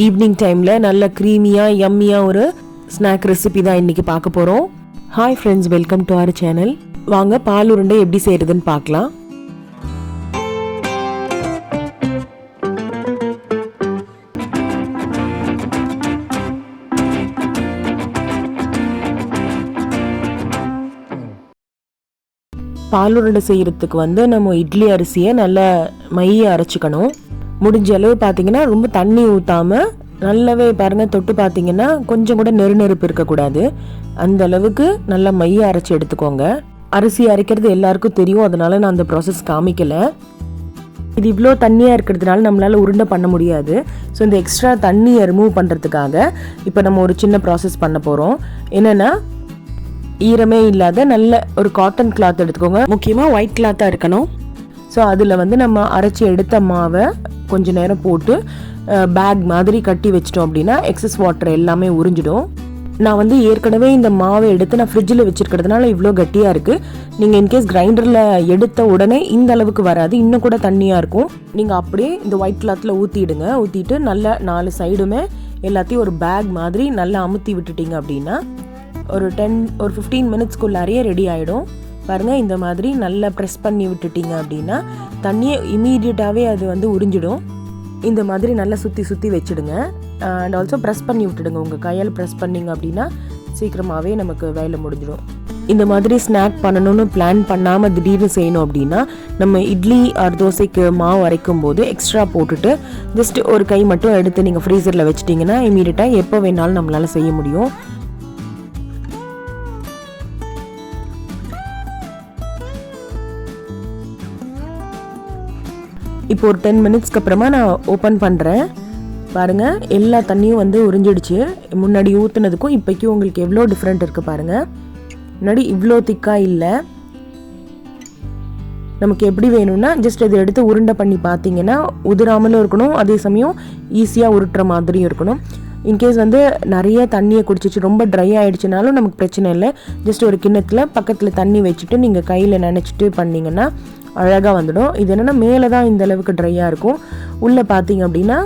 Evening டைமில் நல்ல க்ரீமியாக யம்மியாக ஒரு ஸ்நாக் ரெசிபி தான் இன்றைக்கி பார்க்க போகிறோம். Hi friends, welcome to our channel. வாங்க பால் உருண்டை எப்படி செய்கிறதுன்னு பார்க்கலாம். பால் உருண்டை செய்கிறதுக்கு நம்ம இட்லி அரிசியை நல்லா மையை அரைச்சிக்கணும். முடிஞ்ச அளவு பார்த்தீங்கன்னா ரொம்ப தண்ணி ஊற்றாமல் நல்லாவே பாருங்கள், தொட்டு பார்த்தீங்கன்னா கொஞ்சம் கூட நெருநெருப்பு இருக்கக்கூடாது. அந்த அளவுக்கு நல்லா மையை அரைச்சி எடுத்துக்கோங்க. அரிசி அரைக்கிறது எல்லாருக்கும் தெரியும், அதனால நான் அந்த ப்ராசஸ் காமிக்கலை. இது இவ்வளோ தண்ணியாக இருக்கிறதுனால நம்மளால் உருண்டை பண்ண முடியாது. ஸோ இந்த எக்ஸ்ட்ரா தண்ணியை ரிமூவ் பண்ணுறதுக்காக இப்போ நம்ம ஒரு சின்ன ப்ராசஸ் பண்ண போகிறோம். என்னென்னா, ஈரமே இல்லாத நல்ல ஒரு காட்டன் கிளாத் எடுத்துக்கோங்க. முக்கியமாக ஒயிட் கிளாத்தாக இருக்கணும். ஸோ அதில் நம்ம அரைச்சி எடுத்த மாவை கொஞ்ச நேரம் போட்டு பேக் மாதிரி கட்டி வச்சிட்டோம் அப்படின்னா எக்ஸஸ் வாட்டர் எல்லாமே உறிஞ்சிடும். நான் ஏற்கனவே இந்த மாவை எடுத்து நான் ஃப்ரிட்ஜில் வச்சுருக்கிறதுனால இவ்வளோ கட்டியாக இருக்குது. நீங்கள் இன்கேஸ் கிரைண்டரில் எடுத்த உடனே இந்த அளவுக்கு வராது, இன்னும் கூட தண்ணியாக இருக்கும். நீங்கள் அப்படியே இந்த ஒயிட் கிளாத்தில் ஊற்றிடுங்க. ஊற்றிட்டு நல்லா 4 சைடுமே எல்லாத்தையும் ஒரு பேக் மாதிரி நல்லா அமுத்தி விட்டுட்டிங்க அப்படின்னா ஒரு 15 மினிட்ஸ்க்குள்ளாரையே ரெடி ஆகிடும். பாருங்கள், இந்த மாதிரி நல்லா ப்ரெஸ் பண்ணி விட்டுட்டிங்க அப்படின்னா தண்ணியை இமீடியட்டாகவே அது உறிஞ்சிடும். இந்த மாதிரி நல்லா சுற்றி வச்சுடுங்க. அண்ட் ஆல்சோ ப்ரெஸ் பண்ணி விட்டுடுங்க. உங்கள் கையால் ப்ரெஸ் பண்ணிங்க அப்படின்னா சீக்கிரமாகவே நமக்கு வேலை முடிஞ்சிடும். இந்த மாதிரி ஸ்நாக் பண்ணணும்னு பிளான் பண்ணாமல் திடீர்னு செய்யணும் அப்படின்னா நம்ம இட்லி ஆர் தோசைக்கு மாவு அரைக்கும் போது எக்ஸ்ட்ரா போட்டுட்டு ஜஸ்ட் ஒரு கை மட்டும் எடுத்து நீங்கள் ஃப்ரீசரில் வச்சிட்டிங்கன்னா இமீடியட்டாக எப்போ வேணாலும் நம்மளால் செய்ய முடியும். இப்போ ஒரு 10 மினிட்ஸ்க்கு அப்புறமா நான் ஓப்பன் பண்ணுறேன். பாருங்கள், எல்லா தண்ணியும் உறிஞ்சிடுச்சு. முன்னாடி ஊற்றுனதுக்கும் இப்போக்கும் உங்களுக்கு எவ்வளோ டிஃப்ரெண்ட் இருக்குது பாருங்கள். முன்னாடி இவ்வளோ திக்காக இல்லை. நமக்கு எப்படி வேணும்னா ஜஸ்ட் இதை எடுத்து உருண்டை பண்ணி பார்த்தீங்கன்னா உதிராமலும் இருக்கணும், அதே சமயம் ஈஸியாக உருட்டுற மாதிரியும் இருக்கணும். இன்கேஸ் நிறைய தண்ணியை குடிச்சிச்சு ரொம்ப ட்ரை ஆகிடுச்சுனாலும் நமக்கு பிரச்சனை இல்லை. ஜஸ்ட் ஒரு கிண்ணத்தில் பக்கத்தில் தண்ணி வச்சுட்டு நீங்கள் கையில் நினச்சிட்டு பண்ணிங்கன்னா அழகாக வந்துடும். இது என்னென்னா மேலே தான் இந்த அளவுக்கு ட்ரையாக இருக்கும், உள்ளே பார்த்தீங்க அப்படின்னா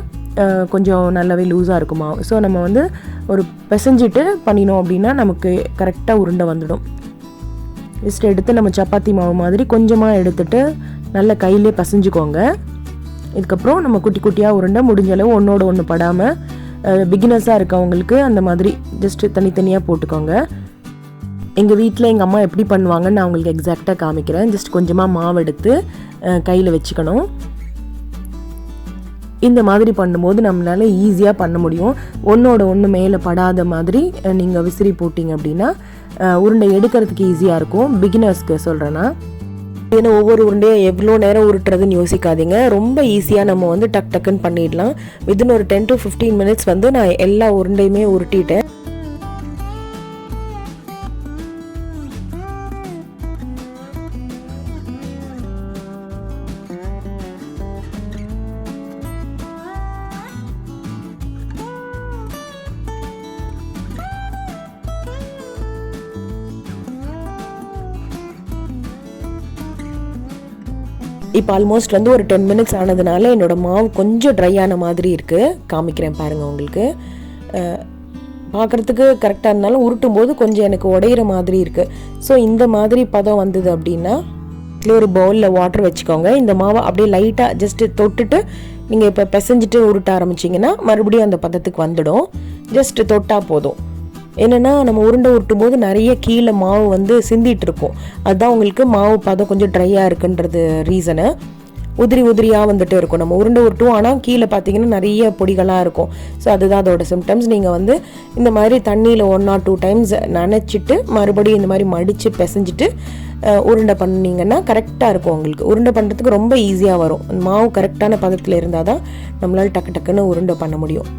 கொஞ்சம் நல்லாவே லூஸாக இருக்குமா. ஸோ நம்ம ஒரு பிசைஞ்சிட்டு பண்ணினோம் அப்படின்னா நமக்கு கரெக்டாக உருண்டை வந்துடும். ஜஸ்ட் எடுத்து நம்ம சப்பாத்தி மாவு மாதிரி கொஞ்சமாக எடுத்துகிட்டு நல்லா கையிலே பசைஞ்சுக்கோங்க. இதுக்கப்புறம் நம்ம குட்டி குட்டியாக உருண்டை முடிஞ்ச அளவு ஒன்றோட ஒன்று படாமல் பிகினர்ஸாக இருக்கவங்களுக்கு அந்த மாதிரி ஜஸ்ட்டு தனித்தனியாக போட்டுக்கோங்க. எங்கள் வீட்டில் எங்கள் அம்மா எப்படி பண்ணுவாங்கன்னு நான் உங்களுக்கு எக்ஸாக்டாக காமிக்கிறேன். ஜஸ்ட் கொஞ்சமாக மாவு எடுத்து கையில் வச்சுக்கணும். இந்த மாதிரி பண்ணும்போது நம்மளால் ஈஸியாக பண்ண முடியும். ஒன்றோட ஒன்று மேலே படாத மாதிரி நீங்கள் விசிறி போட்டிங்க அப்படின்னா உருண்டை எடுக்கிறதுக்கு ஈஸியாக இருக்கும். பிகினர்ஸ்க்கு சொல்கிறேன்னா, ஏன்னா ஒவ்வொரு உருண்டையை எவ்வளோ நேரம் உருட்டுறதுன்னு யோசிக்காதீங்க. ரொம்ப ஈஸியாக நம்ம டக் டக்குன்னு பண்ணிடலாம். வித்தின் ஒரு 10 to 15 மினிட்ஸ் நான் எல்லா உருண்டையுமே உருட்டிட்டேன். இப்போ ஆல்மோஸ்ட் ஒரு 10 மினிட்ஸ் ஆனதுனால என்னோடய மாவு கொஞ்சம் ட்ரை ஆன மாதிரி இருக்குது. காமிக்கிறேன் பாருங்கள். உங்களுக்கு பார்க்குறதுக்கு கரெக்டாக இருந்தாலும் உருட்டும் போது கொஞ்சம் எனக்கு உடையிற மாதிரி இருக்குது. ஸோ இந்த மாதிரி பதம் வந்தது அப்படின்னா இதில் ஒரு பவுலில் வாட்டர் வச்சுக்கோங்க. இந்த மாவை அப்படியே லைட்டாக ஜஸ்ட்டு தொட்டுட்டு நீங்கள் இப்போ பிசைஞ்சிட்டு உருட்ட ஆரம்பிச்சிங்கன்னா மறுபடியும் அந்த பதத்துக்கு வந்துடும். ஜஸ்ட்டு தொட்டால் போதும். என்னென்னா, நம்ம உருண்டை உருட்டும் போது நிறைய கீழே மாவு சிந்திட்டு இருக்கும். அதுதான் உங்களுக்கு மாவு பதம் கொஞ்சம் ட்ரையாக இருக்குன்றது ரீசனு. உதிரியாக இருக்கும். நம்ம உருண்டை உருட்டுவோம், ஆனால் கீழே பார்த்தீங்கன்னா நிறைய பொடிகளாக இருக்கும். ஸோ அதுதான் அதோட சிம்டம்ஸ். நீங்கள் இந்த மாதிரி தண்ணியில் 1 or 2 டைம்ஸ் நனைச்சிட்டு மறுபடியும் இந்த மாதிரி மடித்து பிசைஞ்சிட்டு உருண்டை பண்ணிங்கன்னா கரெக்டாக இருக்கும். உங்களுக்கு உருண்டை பண்ணுறதுக்கு ரொம்ப ஈஸியாக வரும். மாவு கரெக்டான பதத்தில் இருந்தால் தான் நம்மளால் டக்கு டக்குன்னு உருண்டை பண்ண முடியும்.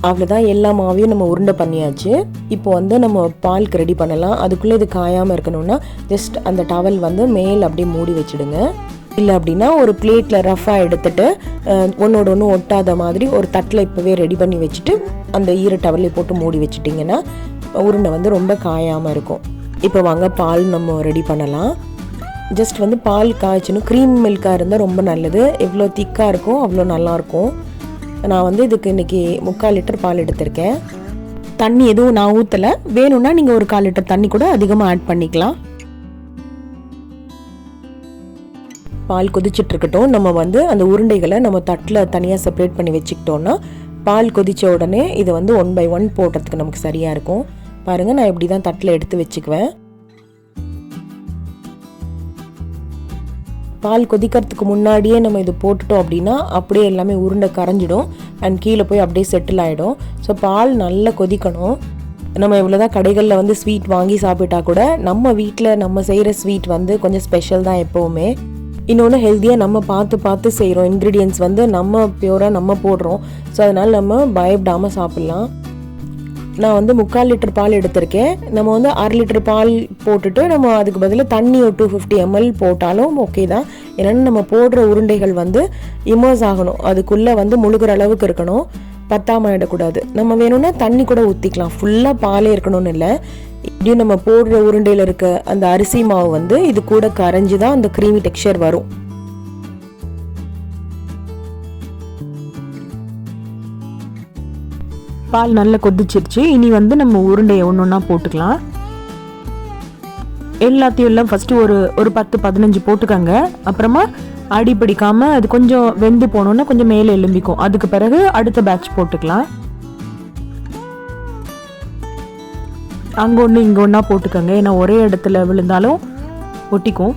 அவ்வளோதான், எல்லா மாவையும் நம்ம உருண்டை பண்ணியாச்சு. இப்போ வந்து நம்ம பால்க்கு ரெடி பண்ணலாம். அதுக்குள்ளே இது காயாமல் இருக்கணும்னா ஜஸ்ட் அந்த டவல் வந்து மேல் அப்படியே மூடி வச்சுடுங்க. இல்லை அப்படின்னா ஒரு பிளேட்டில் ரஃபாக எடுத்துகிட்டு ஒன்றோட ஒன்று ஒட்டாத மாதிரி ஒரு தட்டில் இப்போவே ரெடி பண்ணி வச்சுட்டு அந்த ஈர டவலை போட்டு மூடி வச்சுட்டிங்கன்னா உருண்டை வந்து ரொம்ப காயாமல் இருக்கும். இப்போ வாங்க பால் நம்ம ரெடி பண்ணலாம். ஜஸ்ட் வந்து பால் காய்ச்சணும். க்ரீம் மில்காக இருந்தால் ரொம்ப நல்லது. எவ்வளோ திக்காக இருக்கும் அவ்வளோ நல்லாயிருக்கும். நான் வந்து இதுக்கு இன்றைக்கி 3/4 லிட்டர் பால் எடுத்திருக்கேன். தண்ணி எதுவும் நான் ஊற்றலை. வேணும்னா நீங்கள் ஒரு 1/4 லிட்டர் தண்ணி கூட அதிகமாக ஆட் பண்ணிக்கலாம். பால் கொதிச்சிட்ருக்கட்டும். நம்ம வந்து அந்த உருண்டைகளை நம்ம தட்டில் தனியாக செப்பரேட் பண்ணி வச்சுக்கிட்டோன்னா பால் கொதித்த உடனே இதை வந்து 1 by 1 போடுறதுக்கு நமக்கு சரியாக இருக்கும். பாருங்கள், நான் இப்படி தான் தட்டில் எடுத்து வச்சுக்குவேன். பால் கொதிக்கிறதுக்கு முன்னாடியே நம்ம இது போட்டுட்டோம் அப்படின்னா அப்படியே எல்லாமே உருண்டை கரைஞ்சிடும் அண்ட் கீழே போய் அப்படியே செட்டில் ஆகிடும். ஸோ பால் நல்லா கொதிக்கணும். நம்ம இவ்வளோதான் கடைகளில் வந்து ஸ்வீட் வாங்கி சாப்பிட்டா கூட நம்ம வீட்டில் நம்ம செய்கிற ஸ்வீட் வந்து கொஞ்சம் ஸ்பெஷல் தான் எப்போவுமே. இன்னொன்று ஹெல்த்தியாக நம்ம பார்த்து செய்கிறோம். இன்க்ரீடியன்ட்ஸ் வந்து நம்ம பியூராக நம்ம போடுறோம். ஸோ அதனால் நம்ம பயப்படாமல் சாப்பிட்லாம். நான் வந்து 3/4 லிட்டர் பால் எடுத்திருக்கேன். நம்ம வந்து 1/2 லிட்டர் பால் போட்டுட்டு நம்ம அதுக்கு பதிலாக தண்ணி ஒரு 250 ml போட்டாலும் ஓகே தான். ஏன்னா நம்ம போடுற உருண்டைகள் வந்து இமர்ஸ் ஆகணும். அதுக்குள்ளே வந்து முழுகிற அளவுக்கு இருக்கணும். பத்தாமல் ஆகிடக்கூடாது. நம்ம வேணும்னா தண்ணி கூட ஊற்றிக்கலாம். ஃபுல்லாக பாலே இருக்கணும்னு இல்லை. இப்படியும் நம்ம போடுற உருண்டையில் இருக்க அந்த அரிசி மாவு வந்து இது கூட கரைஞ்சி தான் அந்த க்ரீமி டெக்ஸ்சர் வரும். பால் நல்லா கொதிச்சிருச்சு. இனி வந்து நம்ம உருண்டையை ஒன்று ஒன்றா போட்டுக்கலாம். எல்லாத்தையும் எல்லாம் ஃபஸ்ட்டு ஒரு 10-15 போட்டுக்கோங்க. அப்புறமா அடி பிடிக்காமல் அது கொஞ்சம் வெந்து போனோன்னா கொஞ்சம் மேலே எலும்பிக்கும். அதுக்கு பிறகு அடுத்த பேட்ச் போட்டுக்கலாம். அங்கே ஒன்று இங்கே ஒன்றா போட்டுக்கோங்க. ஏன்னா ஒரே இடத்துல விழுந்தாலும் ஒட்டிக்கும்.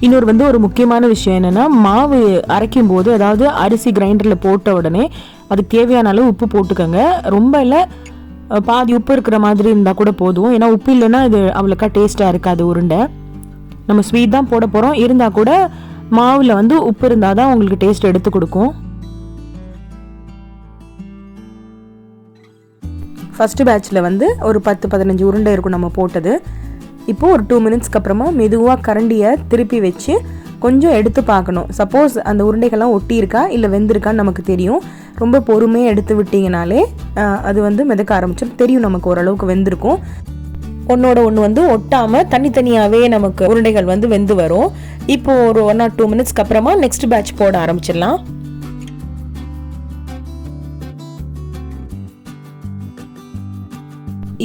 இன்னொரு வந்து ஒரு முக்கியமான விஷயம் என்னென்னா, மாவு அரைக்கும் போது அதாவது அரிசி கிரைண்டரில் போட்ட உடனே அதுக்கு தேவையான அளவு உப்பு போட்டுக்கோங்க. ரொம்ப இல்லை, பாதி உப்பு இருக்கிற மாதிரி இருந்தால் கூட போதும். ஏன்னா உப்பு இல்லைன்னா இது அவ்வளோக்கா டேஸ்ட்டாக இருக்காது உருண்டை. நம்ம ஸ்வீட் தான் போட போகிறோம். இருந்தால் கூட மாவில் வந்து உப்பு இருந்தால் தான் உங்களுக்கு டேஸ்ட் எடுத்து கொடுக்கும். ஃபஸ்ட்டு பேட்சில் வந்து ஒரு 10-15 உருண்டை இருக்கும் நம்ம போட்டது. இப்போது ஒரு 2 மினிட்ஸ்க்கு அப்புறமா மெதுவாக கரண்டியை திருப்பி வச்சு கொஞ்சம் எடுத்து பார்க்கணும். சப்போஸ் அந்த உருண்டைகள்லாம் ஒட்டி இருக்கா இல்லை வெந்திருக்கான்னு நமக்கு தெரியும். ரொம்ப பொறுமையாக எடுத்து விட்டிங்கனாலே அது வந்து மிதக்க ஆரம்பிச்சிடும். தெரியும் நமக்கு ஓரளவுக்கு வெந்திருக்கும். ஒன்றோட ஒன்று வந்து ஒட்டாமல் தனித்தனியாகவே நமக்கு உருண்டைகள் வந்து வெந்து வரும். இப்போது ஒரு 1 or 2 மினிட்ஸ்க்கு அப்புறமா நெக்ஸ்ட் பேட்ச் போட ஆரம்பிச்சிடலாம்.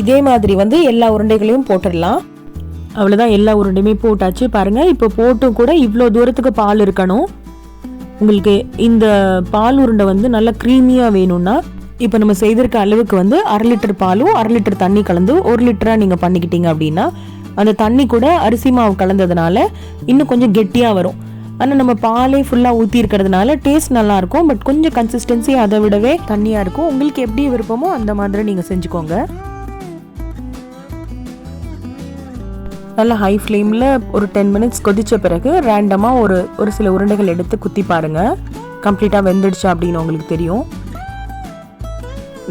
இதே மாதிரி வந்து எல்லா உருண்டைகளையும் போட்டுடலாம். அவ்வளோதான், எல்லா உருண்டையுமே போட்டாச்சு. பாருங்கள், இப்போ போட்டும் கூட இவ்வளோ தூரத்துக்கு பால் இருக்கணும். உங்களுக்கு இந்த பால் உருண்டை வந்து நல்லா க்ரீமியாக வேணும்னா இப்போ நம்ம செய்திருக்க அளவுக்கு வந்து 1/2 லிட்டர் பாலும் 1/2 லிட்டர் தண்ணி கலந்து 1 லிட்டராக நீங்கள் பண்ணிக்கிட்டீங்க அப்படின்னா அந்த தண்ணி கூட அரிசி மாவு கலந்ததுனால இன்னும் கொஞ்சம் கெட்டியாக வரும். ஆனால் நம்ம பாலே ஃபுல்லாக ஊற்றி இருக்கிறதுனால டேஸ்ட் நல்லாயிருக்கும். பட் கொஞ்சம் கன்சிஸ்டன்சி அதை விடவே தண்ணியாக இருக்கும். உங்களுக்கு எப்படி விருப்பமோ அந்த மாதிரி நீங்கள் செஞ்சுக்கோங்க. நல்லா ஹை ஃப்ளேமில் ஒரு 10 மினிட்ஸ் கொதித்த பிறகு ரேண்டமாக ஒரு சில உருண்டைகள் எடுத்து குத்தி பாருங்கள். கம்ப்ளீட்டாக வெந்துடுச்சா அப்படின்னு உங்களுக்கு தெரியும்.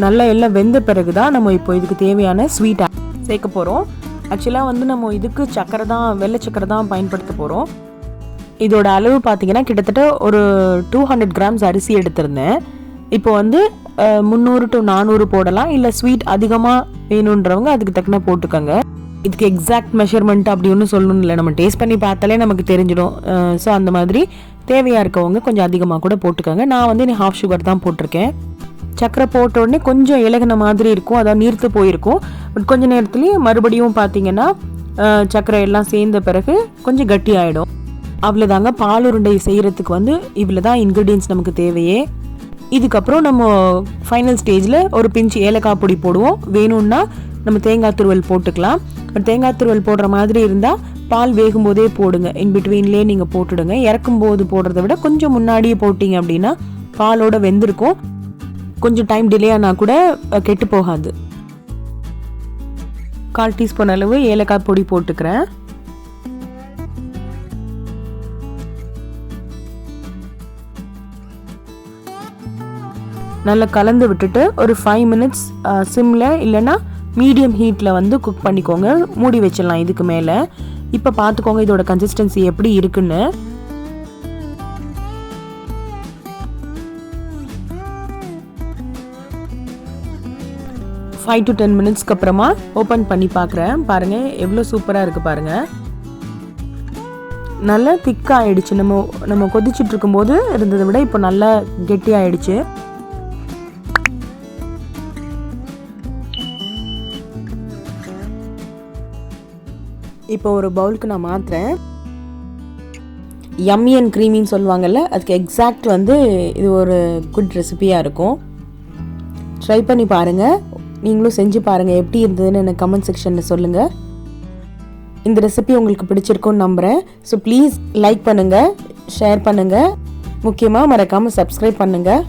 நல்லா எல்லாம் வெந்த பிறகு தான் நம்ம இப்போ இதுக்கு தேவையான ஸ்வீட் சேர்க்க போகிறோம். ஆக்சுவலாக வந்து நம்ம இதுக்கு சக்கரை தான், வெள்ளை சக்கரை தான் பயன்படுத்த போகிறோம். இதோட அளவு பார்த்தீங்கன்னா கிட்டத்தட்ட ஒரு 200 கிராம்ஸ் அரிசி எடுத்திருந்தேன். இப்போ வந்து 300 to 400 போடலாம். இல்லை ஸ்வீட் அதிகமாக வேணுன்றவங்க அதுக்கு தக்கன போட்டுக்கோங்க. இதுக்கு எக்ஸாக்ட் மெஷர்மெண்ட் அப்படி ஒன்றும் சொல்லணும் இல்லை, நம்ம டேஸ்ட் பண்ணி பார்த்தாலே நமக்கு தெரிஞ்சிடும். ஸோ அந்த மாதிரி தேவையாக இருக்கவங்க கொஞ்சம் அதிகமாக கூட போட்டுக்கோங்க. நான் வந்து நீ ½ சுகர் தான் போட்டிருக்கேன். சக்கரை போட்ட உடனே கொஞ்சம் இலகுன மாதிரி இருக்கும், அதாவது நீர்த்து போயிருக்கும். பட் கொஞ்சம் நேரத்துலேயே மறுபடியும் பார்த்தீங்கன்னா சக்கரை எல்லாம் சேர்ந்த பிறகு கொஞ்சம் கட்டி ஆகிடும். அவ்வளோதாங்க, பால் உருண்டை செய்கிறதுக்கு வந்து இவ்வளோ தான் இன்க்ரீடியன்ட்ஸ் நமக்கு தேவையே. இதுக்கப்புறம் நம்ம ஃபைனல் ஸ்டேஜில் ஒரு பிஞ்ச் ஏலக்காய் பொடி போடுவோம். வேணும்னா நம்ம தேங்காய் துருவல் போட்டுக்கலாம். பட் தேங்காய் துருவல் போடுற மாதிரி இருந்தால் பால் வேகும் போதே போடுங்க. இன்பிட்வீன்லேயே நீங்கள் போட்டுடுங்க. இறக்கும் போது போடுறத விட கொஞ்சம் முன்னாடியே போட்டிங்க அப்படின்னா பாலோட வெந்திருக்கும். கொஞ்சம் டைம் டிலே ஆனால் கூட கெட்டு போகாது. 1/4 டீஸ்பூன் அளவு ஏலக்காய் பொடி போட்டுக்கிறேன். நல்லா கலந்து விட்டுட்டு ஒரு 5 மினிட்ஸ் சிம்மில் இல்லைன்னா மீடியம் ஹீட்டில் வந்து குக் பண்ணிக்கோங்க. மூடி வச்சிடலாம் இதுக்கு மேலே. இப்போ பார்த்துக்கோங்க இதோட கன்சிஸ்டன்சி எப்படி இருக்குன்னு. 5 to 10 மினிட்ஸ்க்கு அப்புறமா ஓப்பன் பண்ணி பார்க்குறேன். பாருங்கள் எவ்வளோ சூப்பராக இருக்குது பாருங்கள். நல்லா திக்காகிடுச்சு. நம்ம கொதிச்சுட்டு இருக்கும்போது இருந்ததை விட இப்போ நல்லா கெட்டியாகிடுச்சு. இப்போ ஒரு பவுலுக்கு நான் மாற்றுறேன். யம்மி அண்ட் க்ரீமின்னு சொல்லுவாங்கள்ல, அதுக்கு எக்ஸாக்ட் வந்து இது ஒரு குட் ரெசிபியாக இருக்கும். ட்ரை பண்ணி பாருங்கள். நீங்களும் செஞ்சு பாருங்கள் எப்படி இருந்ததுன்னு எனக்கு கமெண்ட் செக்ஷனில் சொல்லுங்கள். இந்த ரெசிபி உங்களுக்கு பிடிச்சிருக்குன்னு நம்புகிறேன். ஸோ ப்ளீஸ் லைக் பண்ணுங்கள், ஷேர் பண்ணுங்கள், முக்கியமாக மறக்காமல் சப்ஸ்கிரைப் பண்ணுங்கள்.